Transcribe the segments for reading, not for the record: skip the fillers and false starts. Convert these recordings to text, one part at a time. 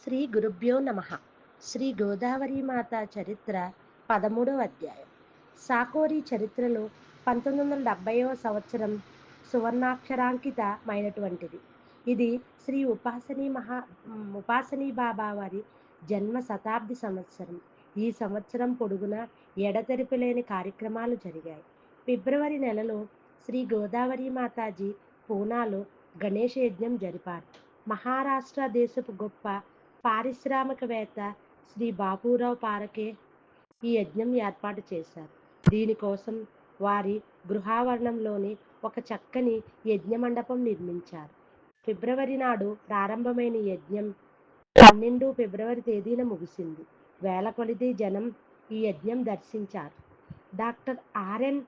శ్రీ గురుభ్యో నమః. శ్రీ గోదావరీమాత చరిత్ర 13వ అధ్యాయం. సాకోరి చరిత్రలో 1970వ సంవత్సరం సువర్ణాక్షరాంకితమైనటువంటిది. ఇది శ్రీ ఉపాసనీ బాబా వారి జన్మ శతాబ్ది సంవత్సరం. ఈ సంవత్సరం పొడుగునా ఎడతెరిపి లేని కార్యక్రమాలు జరిగాయి. ఫిబ్రవరి నెలలో శ్రీ గోదావరి మాతాజీ పూనాలో గణేష యజ్ఞం జరిపారు. మహారాష్ట్ర దేశపు గొప్ప పారిశ్రామికవేత్త శ్రీ బాబూరావు పారకే ఈ యజ్ఞం ఏర్పాటు చేశారు. దీనికోసం వారి గృహావరణంలోని ఒక చక్కని యజ్ఞ మండపం నిర్మించారు. ఫిబ్రవరి నాడు ప్రారంభమైన ఈ యజ్ఞం 12 ఫిబ్రవరి తేదీన ముగిసింది. వేల కొలది జనం ఈ యజ్ఞం దర్శించారు. Doctor RN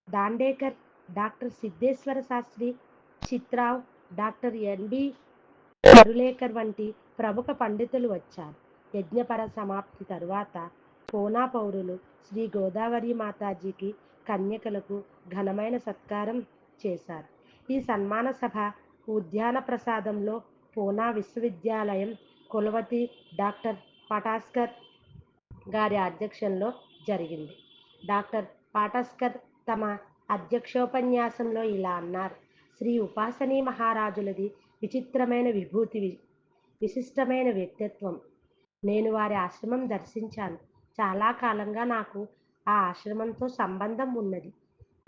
Dandekar, doctor Siddheshwara Shastri, Chitrav, doctor NB Marulekar వంటి ప్రముఖ పండితులు వచ్చారు. యజ్ఞపర సమాప్తి తరువాత పూనా పౌరులు శ్రీ గోదావరి మాతాజీకి కన్యకలకు ఘనమైన సత్కారం చేశారు. ఈ సన్మాన సభ ఉద్యాన ప్రసాదంలో పూనా విశ్వవిద్యాలయం కులవతి డాక్టర్ పటాస్కర్ గారి అధ్యక్షంలో జరిగింది. డాక్టర్ పాటస్కర్ తమ అధ్యక్షోపన్యాసంలో ఇలా అన్నారు: శ్రీ ఉపాసనీ మహారాజులది విచిత్రమైన విభూతి, విశిష్టమైన వ్యక్తిత్వం. నేను వారి ఆశ్రమం దర్శించాను. చాలా కాలంగా నాకు ఆ ఆశ్రమంతో సంబంధం ఉన్నది.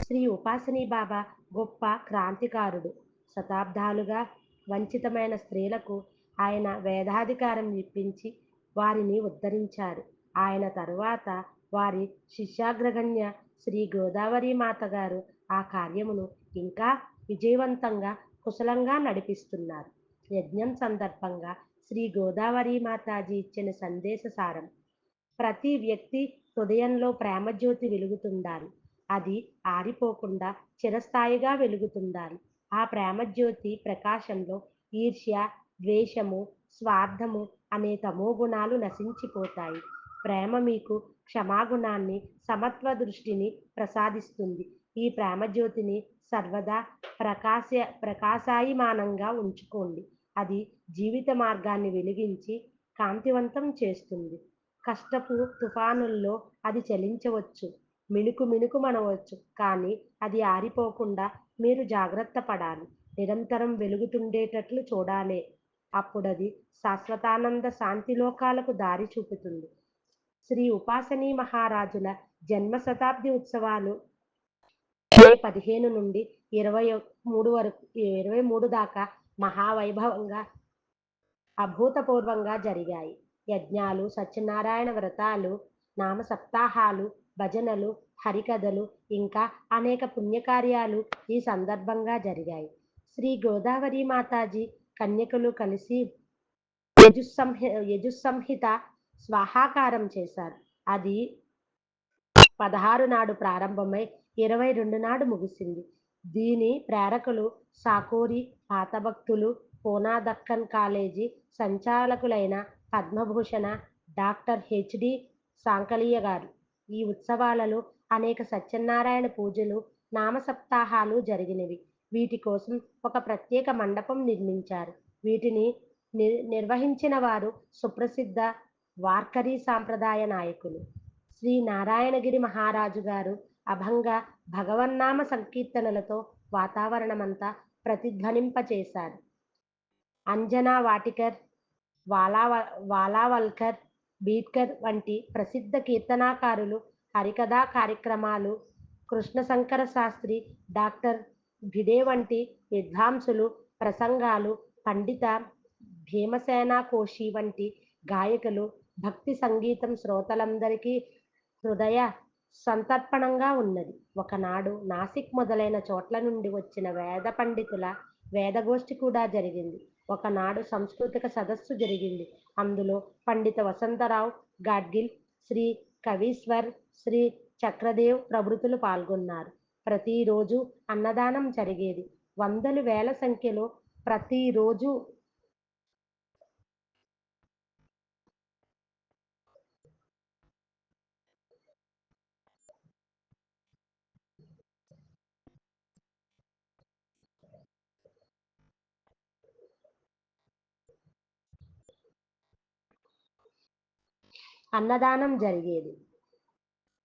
శ్రీ ఉపాసనీ బాబా గొప్ప క్రాంతికారుడు. శతాబ్దాలుగా వంచితమైన స్త్రీలకు ఆయన వేదాధికారం ఇప్పించి వారిని ఉద్ధరించారు. ఆయన తరువాత వారి శిష్యాగ్రగణ్య శ్రీ గోదావరి మాత గారు ఆ కార్యమును ఇంకా విజయవంతంగా కుశలంగా నడిపిస్తున్నారు. యజ్ఞం సందర్భంగా శ్రీ గోదావరి మాతాజీ ఇచ్చిన సందేశ సారం: ప్రతి వ్యక్తి హృదయంలో ప్రేమజ్యోతి వెలుగుతుండాలి. అది ఆరిపోకుండా చిరస్థాయిగా వెలుగుతుండాలి. ఆ ప్రేమజ్యోతి ప్రకాశంలో ఈర్ష్య, ద్వేషము, స్వార్థము అనే తమోగుణాలు నశించిపోతాయి. ప్రేమ మీకు క్షమాగుణాన్ని, సమత్వ దృష్టిని ప్రసాదిస్తుంది. ఈ ప్రేమజ్యోతిని సర్వదా ప్రకాశాయమానంగా ఉంచుకోండి. అది జీవిత మార్గాన్ని వెలిగించి కాంతివంతం చేస్తుంది. కష్టపు తుఫానుల్లో అది చలించవచ్చు, మిణుకు మనవచ్చు, కానీ అది ఆరిపోకుండా మీరు జాగ్రత్త పడాలి. నిరంతరం వెలుగుతుండేటట్లు చూడాలే. అప్పుడది శాశ్వతానంద శాంతిలోకాలకు దారి చూపుతుంది. శ్రీ ఉపాసనీ మహారాజుల జన్మ శతాబ్ది ఉత్సవాలు మే 15 నుండి 23 దాకా మహావైభవంగా అభూతపూర్వంగా జరిగాయి. యజ్ఞాలు, సత్యనారాయణ వ్రతాలు, నామ సప్తాహాలు, భజనలు, హరికథలు ఇంకా అనేక పుణ్యకార్యాలు ఈ సందర్భంగా జరిగాయి. శ్రీ గోదావరి మాతాజీ కన్యకలు కలిసి యజుస్సంహిత స్వాహాకారం చేశారు. అది 16 నాడు ప్రారంభమై 22 నాడు ముగిసింది. దీని ప్రేరకులు సాకోరి పాతభక్తులు, పూనా దక్కన్ కాలేజీ సంచాలకులైన పద్మభూషణ డాక్టర్ హెచ్.డి. సాంకలియ గారు. ఈ ఉత్సవాలలో అనేక సత్యనారాయణ పూజలు, నామ సప్తాహాలు జరిగినవి. వీటి కోసం ఒక ప్రత్యేక మండపం నిర్మించారు. వీటిని నిర్వహించిన వారు సుప్రసిద్ధ వార్కరీ సాంప్రదాయ నాయకులు. శ్రీ నారాయణగిరి మహారాజు గారు అభంగ భగవన్నామ సంకీర్తనలతో వాతావరణమంతా ప్రతిధ్వనింపచేశారు. అంజనా వాటికర్, వాలావల్కర్, బీడ్కర్ వంటి ప్రసిద్ధ కీర్తనాకారులు, హరికథా కార్యక్రమాలు, కృష్ణశంకర శాస్త్రి, డాక్టర్ భిడే వంటి విద్వాంసులు ప్రసంగాలు, పండిత భీమసేన కోశి వంటి గాయకులు భక్తి సంగీతం శ్రోతలందరికీ హృదయ సంతర్పణంగా ఉన్నది. ఒకనాడు నాసిక్ మొదలైన చోట్ల నుండి వచ్చిన వేద పండితుల వేదగోష్ఠి కూడా జరిగింది. ఒకనాడు సాంస్కృతిక సదస్సు జరిగింది. అందులో పండిత వసంతరావు గాడ్గిల్, శ్రీ కవీశ్వర్, శ్రీ చక్రదేవ్ ప్రభృతులు పాల్గొన్నారు. ప్రతిరోజు అన్నదానం జరిగేది. వందలు వేల సంఖ్యలో ప్రతిరోజు అన్నదానం జరిగేది.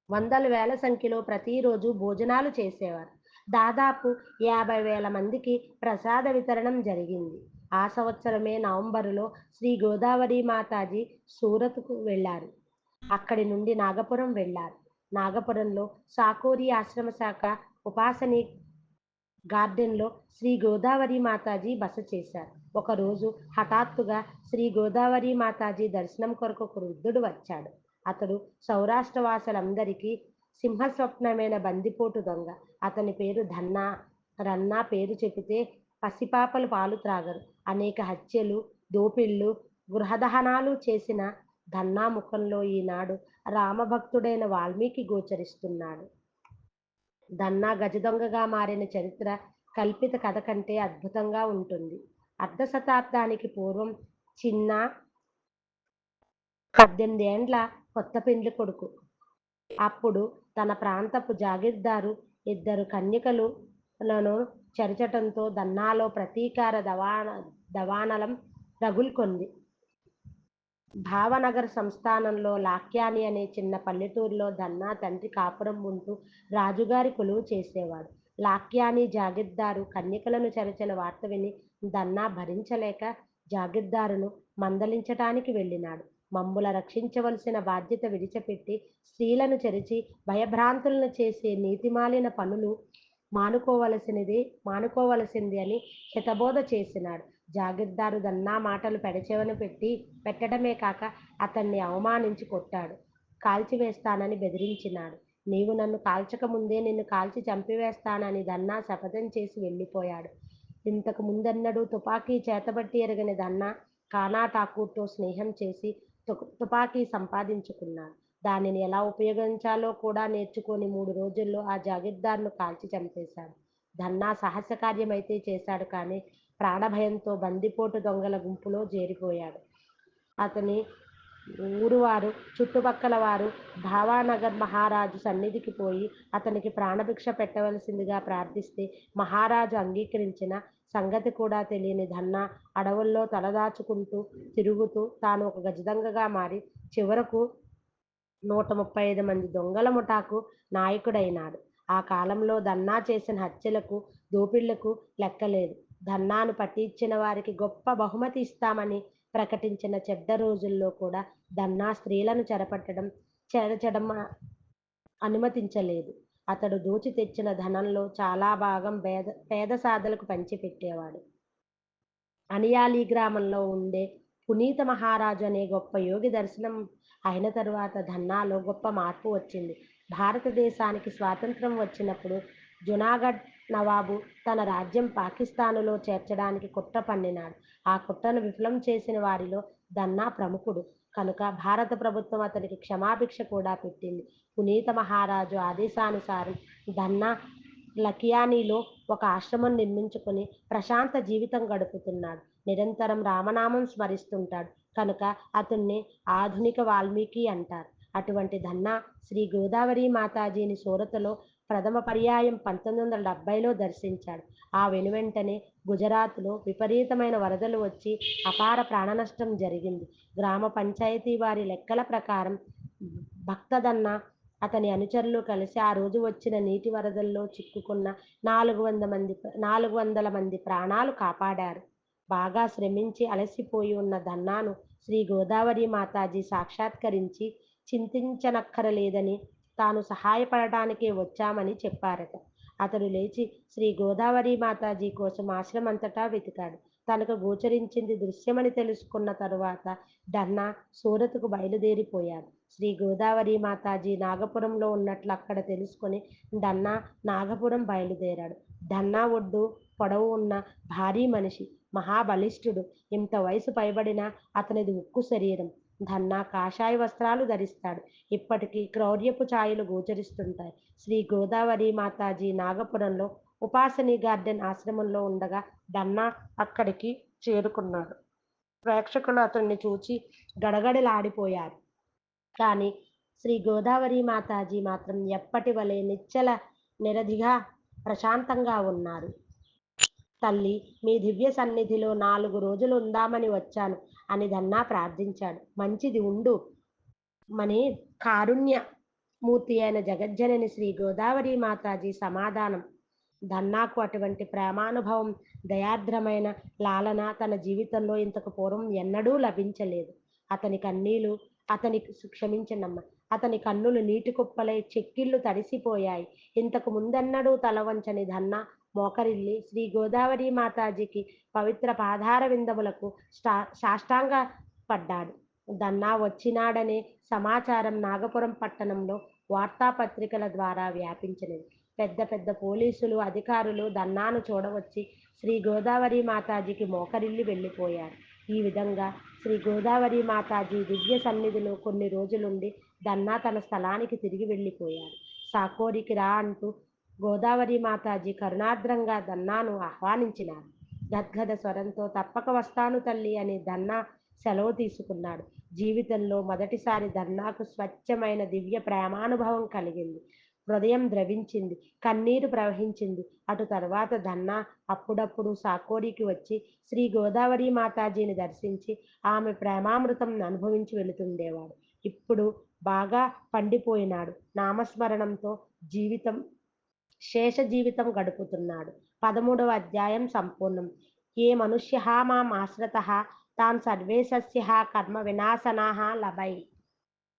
వందల వేల సంఖ్యలో ప్రతిరోజు భోజనాలు చేసేవారు. దాదాపు 50,000 మందికి ప్రసాద వితరణం జరిగింది. ఆ సంవత్సరమే నవంబరులో శ్రీ గోదావరి మాతాజీ సూరత్‌కు వెళ్లారు. అక్కడి నుండి నాగపురం వెళ్లారు. నాగపురంలో సాకోరి ఆశ్రమ శాఖ ఉపాసని గార్డెన్‌లో శ్రీ గోదావరి మాతాజీ బస చేశారు. ఒకరోజు హఠాత్తుగా శ్రీ గోదావరి మాతాజీ దర్శనం కొరకు ఒక వృద్ధుడు వచ్చాడు. అతడు సౌరాష్ట్ర వాసులందరికీ సింహస్వప్నమైన బందిపోటు దొంగ. అతని పేరు ధన్నా. రన్నా పేరు చెబితే పసిపాపలు పాలు త్రాగరు. అనేక హత్యలు, దోపిళ్ళు, గృహదహనాలు చేసిన ధన్నా ముఖంలో ఈనాడు రామభక్తుడైన వాల్మీకి గోచరిస్తున్నాడు. దన్నా గజదొంగగా మారిన చరిత్ర కల్పిత కథ కంటే అద్భుతంగా ఉంటుంది. అర్ధ శతాబ్దానికి పూర్వం చిన్న 18 ఏండ్ల కొత్త పెండ్లి కొడుకు. అప్పుడు తన ప్రాంతపు జాగీర్దారు ఇద్దరు కన్యకలను చెరచటంతో దన్నాలో ప్రతీకార దవానలం రగులుకొంది. భావనగర్ సంస్థానంలో లాక్యాని అనే చిన్న పల్లెటూరులో దన్నా తండ్రి కాపురం ఉంటూ రాజుగారి కొలువు చేసేవాడు. లాక్యాని జాగీర్దారు కన్యకలను చెరచిన వార్త విని దన్నా భరించలేక జాగీర్దారును మందలించటానికి వెళ్ళినాడు. మమ్ముల రక్షించవలసిన బాధ్యత విడిచిపెట్టి స్త్రీలను చెరిచి భయభ్రాంతులను చేసే నీతిమాలిన పనులు మానుకోవలసింది అని హితబోధ చేసినాడు. జాగీర్దారు దన్నా మాటలు పెడచెవిన పెట్టడమే కాక అతన్ని అవమానించి కొట్టాడు. కాల్చివేస్తానని బెదిరించినాడు. నీవు నన్ను కాల్చకముందే నిన్ను కాల్చి చంపివేస్తానని దన్నా శపథం చేసి వెళ్ళిపోయాడు. ఇంతకు ముందెన్నడూ తుపాకీ చేతబట్టి ఎరగని దన్నా కానా ఠాకూర్తో స్నేహం చేసి తుపాకీ సంపాదించుకున్నాడు. దానిని ఎలా ఉపయోగించాలో కూడా నేర్చుకొని 3 రోజుల్లో ఆ జాగీర్దార్ను కాల్చి చంపేశాడు. ధన్నా సాహస కార్యమైతే చేశాడు కానీ ప్రాణభయంతో బందిపోటు దొంగల గుంపులో చేరిపోయాడు. అతని ఊరువారు, చుట్టుపక్కల వారు భావానగర్ మహారాజు సన్నిధికి పోయి అతనికి ప్రాణభిక్ష పెట్టవలసిందిగా ప్రార్థిస్తే మహారాజు అంగీకరించిన సంగతి కూడా తెలియని ధన్నా అడవుల్లో తలదాచుకుంటూ తిరుగుతూ తాను ఒక గజదొంగగా మారి చివరకు 135 మంది దొంగల ముఠాకు నాయకుడైనాడు. ఆ కాలంలో దన్నా చేసిన హత్యలకు, దోపిళ్లకు లెక్కలేదు. దన్నాను పట్టించిన వారికి గొప్ప బహుమతి ఇస్తామని ప్రకటించిన చెడ్డ రోజుల్లో కూడా దన్నా స్త్రీలను చెరచడం అనుమతించలేదు. అతడు దోచి తెచ్చిన ధనంలో చాలా భాగం పేద సాధలకు పంచిపెట్టేవాడు. అనియాలి గ్రామంలో ఉండే పునీత మహారాజు అనే గొప్ప యోగి దర్శనం అయిన తరువాత ధన్నాలో గొప్ప మార్పు వచ్చింది. భారతదేశానికి స్వాతంత్రం వచ్చినప్పుడు జునాగఢ్ నవాబు తన రాజ్యం పాకిస్తానులో చేర్చడానికి కుట్ర పన్నినాడు. ఆ కుట్రను విఫలం చేసిన వారిలో దన్నా ప్రముఖుడు కనుక భారత ప్రభుత్వం అతనికి క్షమాభిక్ష కూడా పెట్టింది. పునీత మహారాజు ఆదేశానుసారం దన్నా లకియానీలో ఒక ఆశ్రమం నిర్మించుకుని ప్రశాంత జీవితం గడుపుతున్నాడు. నిరంతరం రామనామం స్మరిస్తుంటాడు కనుక అతన్ని ఆధునిక వాల్మీకి అంటారు. అటువంటి ధన్నా శ్రీ గోదావరి మాతాజీని సూరత్లో ప్రథమ పర్యాయం 1970లో దర్శించాడు. ఆ వెనువెంటనే గుజరాత్లో విపరీతమైన వరదలు వచ్చి అపార ప్రాణనష్టం జరిగింది. గ్రామ పంచాయతీ వారి లెక్కల ప్రకారం భక్తదన్నా అతని అనుచరులు కలిసి ఆ రోజు వచ్చిన నీటి వరదల్లో చిక్కుకున్న 400 మంది ప్రాణాలు కాపాడారు. బాగా శ్రమించి అలసిపోయి ఉన్న దన్నాను శ్రీ గోదావరి మాతాజీ సాక్షాత్కరించి చింతించనక్కరలేదని తాను సహాయపడటానికే వచ్చామని చెప్పారట. అతడు లేచి శ్రీ గోదావరి మాతాజీ కోసం ఆశ్రమంతటా వెతికాడు. తనకు గోచరించింది దృశ్యమని తెలుసుకున్న తరువాత దన్నా సూరత్కు బయలుదేరిపోయాడు. శ్రీ గోదావరి మాతాజీ నాగపురంలో ఉన్నట్లు అక్కడ తెలుసుకొని దన్నా నాగపురం బయలుదేరాడు. దన్నా ఒడ్డు పొడవు ఉన్న భారీ మనిషి, మహాబలిష్ఠుడు. ఇంత వయసు పైబడినా అతనిది ఉక్కు శరీరం. దన్నా కాషాయ వస్త్రాలు ధరిస్తాడు. ఇప్పటికీ క్రౌర్యపు ఛాయలు గోచరిస్తుంటాయి. శ్రీ గోదావరి మాతాజీ నాగపురంలో ఉపాసని గార్డెన్ ఆశ్రమంలో ఉండగా దన్నా అక్కడికి చేరుకున్నాడు. ప్రేక్షకులు అతన్ని చూచి గడగడలాడిపోయారు. కానీ శ్రీ గోదావరి మాతాజీ మాత్రం ఎప్పటి వలె నిశ్చల నిరధిగా ప్రశాంతంగా ఉన్నారు. తల్లి, మీ దివ్య సన్నిధిలో 4 రోజులు ఉందామని వచ్చాను అని దన్నా ప్రార్థించాడు. మంచిది, ఉండు. మని కారుణ్య మూర్తి అయిన జగజ్జనని శ్రీ గోదావరి మాతాజీ సమాధానం. దన్నాకు అటువంటి ప్రేమానుభవం, దయార్ద్రమైన లాలన తన జీవితంలో ఇంతకు పూర్వం ఎన్నడూ లభించలేదు. అతని కన్నీళ్లు అతని క్షమించనమ్మ. అతని కన్నులు నీటి కుప్పలై చెక్కిళ్ళు తడిసిపోయాయి. ఇంతకు ముందెన్నడూ తలవంచని దన్న మోకరిల్లి శ్రీ గోదావరి మాతాజీకి పవిత్ర పాదార విందములకు సాష్టాంగ పడ్డాడు. దన్నా వచ్చినాడనే సమాచారం నాగపురం పట్టణంలో వార్తాపత్రికల ద్వారా వ్యాపించినది. పెద్ద పెద్ద పోలీసులు అధికారులు దన్నాను చూడవచ్చి శ్రీ గోదావరి మాతాజీకి మోకరిల్లి వెళ్ళిపోయారు. ఈ విధంగా శ్రీ గోదావరి మాతాజీ దివ్య సన్నిధిలో కొన్ని రోజులుండి దన్నా తన స్థలానికి తిరిగి వెళ్ళిపోయాడు. సాకోరికి రా అంటూ గోదావరి మాతాజీ కరుణార్ద్రంగా దన్నాను ఆహ్వానించినారు. గద్గద స్వరంతో తప్పక వస్తాను తల్లి అని దన్నా సెలవు తీసుకున్నాడు. జీవితంలో మొదటిసారి దన్నాకు స్వచ్ఛమైన దివ్య ప్రేమానుభవం కలిగింది. హృదయం ద్రవించింది, కన్నీరు ప్రవహించింది. అటు తర్వాత దన్నా అప్పుడప్పుడు సాకోరికి వచ్చి శ్రీ గోదావరి మాతాజీని దర్శించి ఆమె ప్రేమామృతం అనుభవించి వెళుతుండేవాడు. ఇప్పుడు బాగా పండిపోయినాడు. నామస్మరణంతో జీవితం శేష జీవితం గడుపుతున్నాడు. 13వ అధ్యాయం సంపూర్ణం. ఏ మనుష్య మాం ఆశ్రత తాన్ సర్వేశస్య కర్మ వినాశనా లభై.